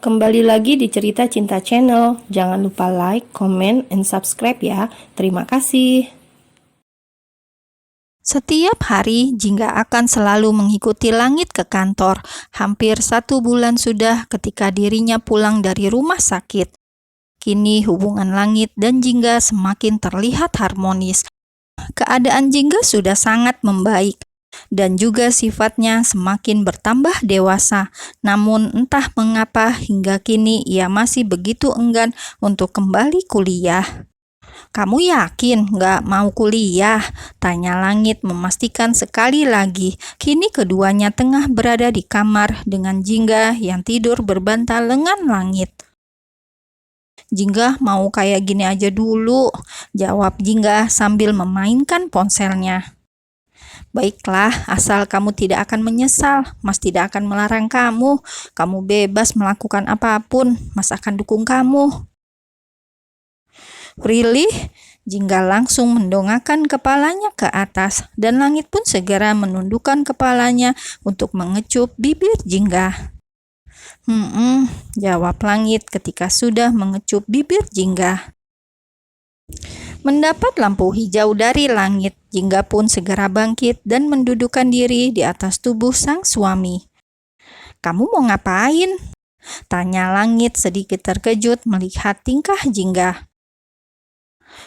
Kembali lagi di Cerita Cinta Channel. Jangan lupa like, comment, and subscribe ya. Terima kasih. Setiap hari, Jingga akan selalu mengikuti Langit ke kantor. Hampir 1 bulan sudah ketika dirinya pulang dari rumah sakit. Kini hubungan Langit dan Jingga semakin terlihat harmonis. Keadaan Jingga sudah sangat membaik dan juga sifatnya semakin bertambah dewasa. Namun entah mengapa hingga kini ia masih begitu enggan untuk kembali kuliah. "Kamu yakin nggak mau kuliah?" tanya Langit memastikan sekali lagi. Kini keduanya tengah berada di kamar dengan Jingga yang tidur berbantal lengan Langit. "Jingga mau kayak gini aja dulu," jawab Jingga sambil memainkan ponselnya. "Baiklah, asal kamu tidak akan menyesal. Mas tidak akan melarang kamu. Kamu bebas melakukan apapun. Mas akan dukung kamu." "Really?" Jingga langsung mendongakkan kepalanya ke atas dan Langit pun segera menundukkan kepalanya untuk mengecup bibir Jingga. Jawab Langit ketika sudah mengecup bibir Jingga. Mendapat lampu hijau dari Langit, Jingga pun segera bangkit dan mendudukkan diri di atas tubuh sang suami. "Kamu mau ngapain?" tanya Langit sedikit terkejut melihat tingkah Jingga.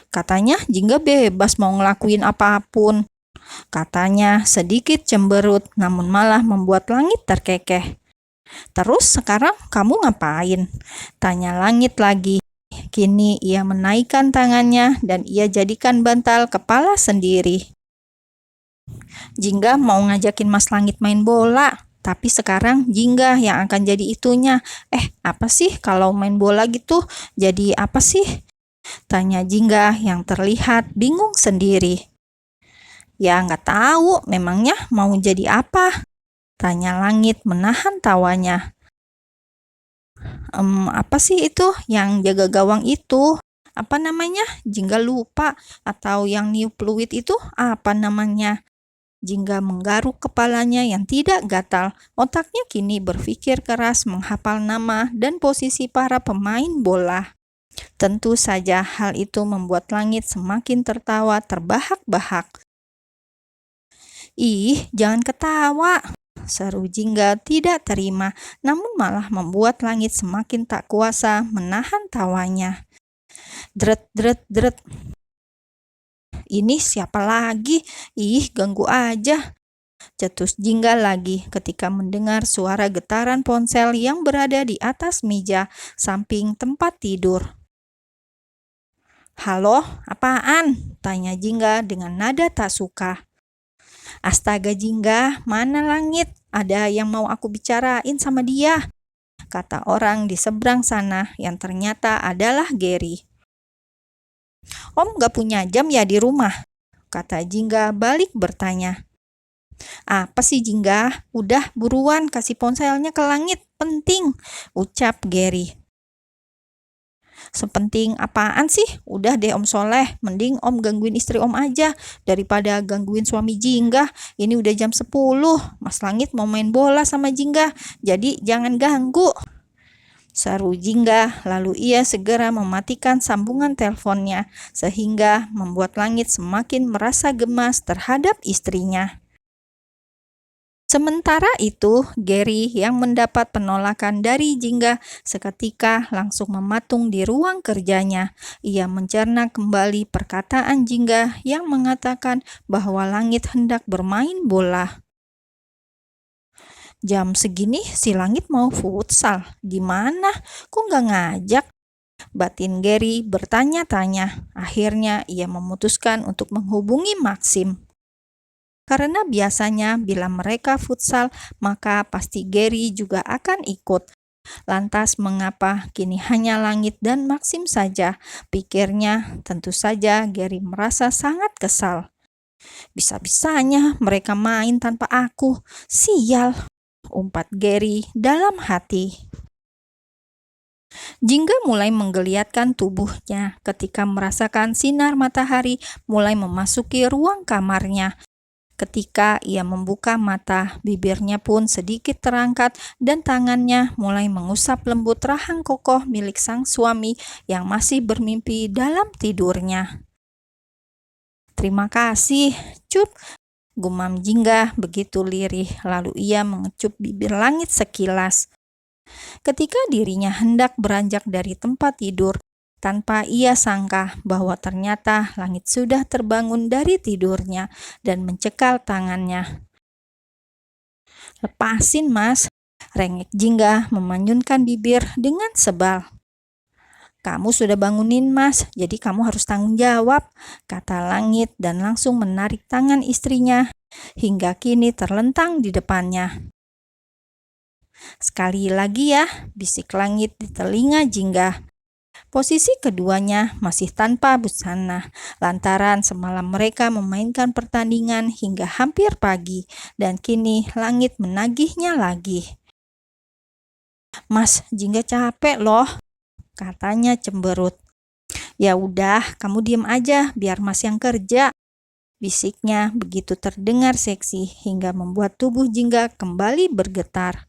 "Katanya Jingga bebas mau ngelakuin apapun," katanya sedikit cemberut namun malah membuat Langit terkekeh. "Terus sekarang kamu ngapain?" tanya Langit lagi. Kini ia menaikkan tangannya dan ia jadikan bantal kepala sendiri. "Jingga mau ngajakin Mas Langit main bola, tapi sekarang Jingga yang akan jadi itunya." Apa sih kalau main bola gitu? Jadi apa sih?" tanya Jingga yang terlihat bingung sendiri. "Ya nggak tahu, memangnya mau jadi apa?" tanya Langit menahan tawanya. Apa sih itu yang jaga gawang itu? Apa namanya? Jingga lupa. Atau yang niup peluit itu apa namanya?" Jingga menggaruk kepalanya yang tidak gatal. Otaknya kini berpikir keras menghafal nama dan posisi para pemain bola. Tentu saja hal itu membuat Langit semakin tertawa terbahak-bahak. "Ih, jangan ketawa," seru Jingga tidak terima, namun malah membuat Langit semakin tak kuasa menahan tawanya. Dret, dret, dret. "Ini siapa lagi? Ih, ganggu aja," cetus Jingga lagi ketika mendengar suara getaran ponsel yang berada di atas meja samping tempat tidur. "Halo, apaan?" tanya Jingga dengan nada tak suka. "Astaga Jingga, mana Langit? Ada yang mau aku bicarain sama dia," kata orang di seberang sana yang ternyata adalah Gary. "Om gak punya jam ya di rumah?" kata Jingga balik bertanya. "Apa sih Jingga? Udah buruan kasih ponselnya ke Langit, penting," ucap Gary. "Sepenting apaan sih? Udah deh Om Soleh, mending Om gangguin istri Om aja daripada gangguin suami Jingga. Ini udah jam 10, Mas Langit mau main bola sama Jingga, jadi jangan ganggu," seru Jingga. Lalu ia segera mematikan sambungan teleponnya sehingga membuat Langit semakin merasa gemas terhadap istrinya. Sementara itu, Gary yang mendapat penolakan dari Jingga seketika langsung mematung di ruang kerjanya. Ia mencerna kembali perkataan Jingga yang mengatakan bahwa Langit hendak bermain bola. "Jam segini si Langit mau futsal. Gimana? Kok nggak ngajak?" batin Gary bertanya-tanya. Akhirnya ia memutuskan untuk menghubungi Maxim. Karena biasanya bila mereka futsal, maka pasti Gary juga akan ikut. Lantas mengapa kini hanya Langit dan Maxim saja? Pikirnya. Tentu saja Gary merasa sangat kesal. "Bisa-bisanya mereka main tanpa aku. Sial," umpat Gary dalam hati. Jingga mulai menggeliatkan tubuhnya ketika merasakan sinar matahari mulai memasuki ruang kamarnya. Ketika ia membuka mata, bibirnya pun sedikit terangkat dan tangannya mulai mengusap lembut rahang kokoh milik sang suami yang masih bermimpi dalam tidurnya. "Terima kasih, Cup," gumam Jingga begitu lirih, lalu ia mengecup bibir langit sekilas. Ketika dirinya hendak beranjak dari tempat tidur, tanpa ia sangka bahwa ternyata langit sudah terbangun dari tidurnya dan mencekal tangannya. "Lepasin, Mas," rengek Jingga memanyunkan bibir dengan sebal. "Kamu sudah bangunin Mas, jadi kamu harus tanggung jawab," kata langit dan langsung menarik tangan istrinya hingga kini terlentang di depannya. "Sekali lagi ya," bisik langit di telinga Jingga. Posisi keduanya masih tanpa busana, lantaran semalam mereka memainkan pertandingan hingga hampir pagi, dan kini langit menagihnya lagi. "Mas, Jingga capek loh," katanya cemberut. "Ya udah, kamu diem aja biar Mas yang kerja," bisiknya begitu terdengar seksi hingga membuat tubuh Jingga kembali bergetar.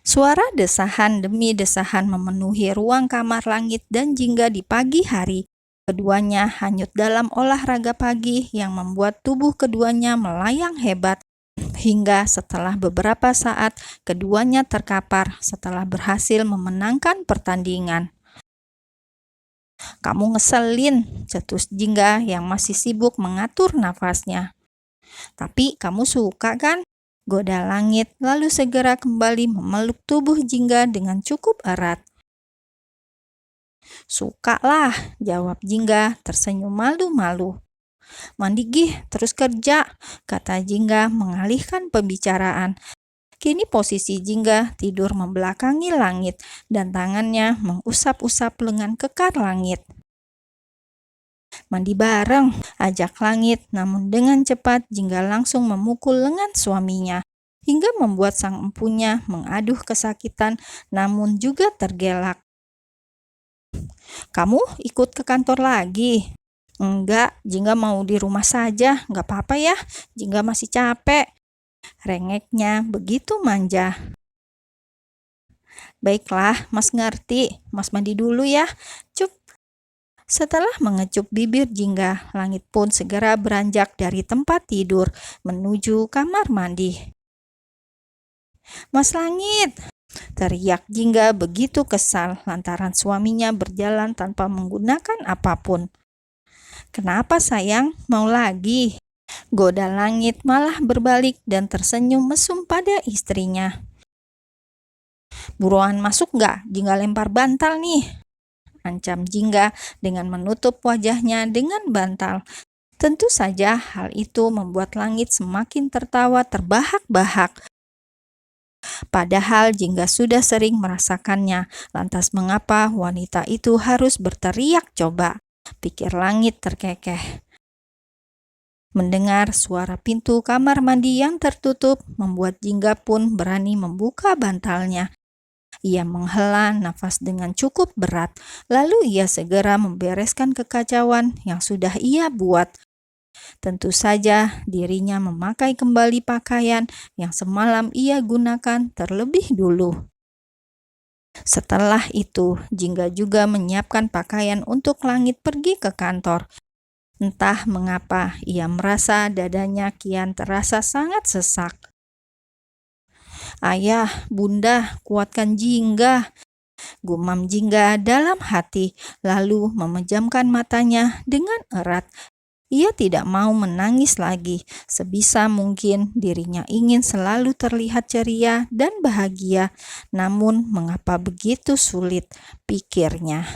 Suara desahan demi desahan memenuhi ruang kamar langit dan Jingga di pagi hari. Keduanya hanyut dalam olahraga pagi yang membuat tubuh keduanya melayang hebat. Hingga setelah beberapa saat, keduanya terkapar setelah berhasil memenangkan pertandingan. "Kamu ngeselin," cetus Jingga yang masih sibuk mengatur nafasnya. "Tapi kamu suka kan?" goda langit, lalu segera kembali memeluk tubuh Jingga dengan cukup erat. "Suka lah," jawab Jingga tersenyum malu-malu. "Mandi gih, terus kerja," kata Jingga mengalihkan pembicaraan. Kini posisi Jingga tidur membelakangi langit dan tangannya mengusap-usap lengan kekar langit. "Mandi bareng," ajak langit, namun dengan cepat Jingga langsung memukul lengan suaminya hingga membuat sang empunya mengaduh kesakitan namun juga tergelak. "Kamu ikut ke kantor lagi?" "Enggak, Jingga mau di rumah saja, nggak apa-apa ya, Jingga masih capek," rengeknya begitu manja. "Baiklah, Mas ngerti, Mas mandi dulu ya, Cup." Setelah mengecup bibir Jingga, langit pun segera beranjak dari tempat tidur menuju kamar mandi. "Mas Langit!" teriak Jingga begitu kesal lantaran suaminya berjalan tanpa menggunakan apapun. "Kenapa sayang, mau lagi?" goda langit malah berbalik dan tersenyum mesum pada istrinya. "Buruan masuk nggak, Jingga lempar bantal nih," ancam Jingga dengan menutup wajahnya dengan bantal. Tentu saja hal itu membuat langit semakin tertawa terbahak-bahak. Padahal Jingga sudah sering merasakannya, lantas mengapa wanita itu harus berteriak coba? Pikir langit terkekeh. Mendengar suara pintu kamar mandi yang tertutup, membuat Jingga pun berani membuka bantalnya. Ia menghela nafas dengan cukup berat, lalu ia segera membereskan kekacauan yang sudah ia buat. Tentu saja dirinya memakai kembali pakaian yang semalam ia gunakan terlebih dulu. Setelah itu, Jingga juga menyiapkan pakaian untuk langit pergi ke kantor. Entah mengapa ia merasa dadanya kian terasa sangat sesak. "Ayah, Bunda, kuatkan Jingga," gumam Jingga dalam hati, lalu memejamkan matanya dengan erat. Ia tidak mau menangis lagi. Sebisa mungkin dirinya ingin selalu terlihat ceria dan bahagia. Namun mengapa begitu sulit, pikirnya.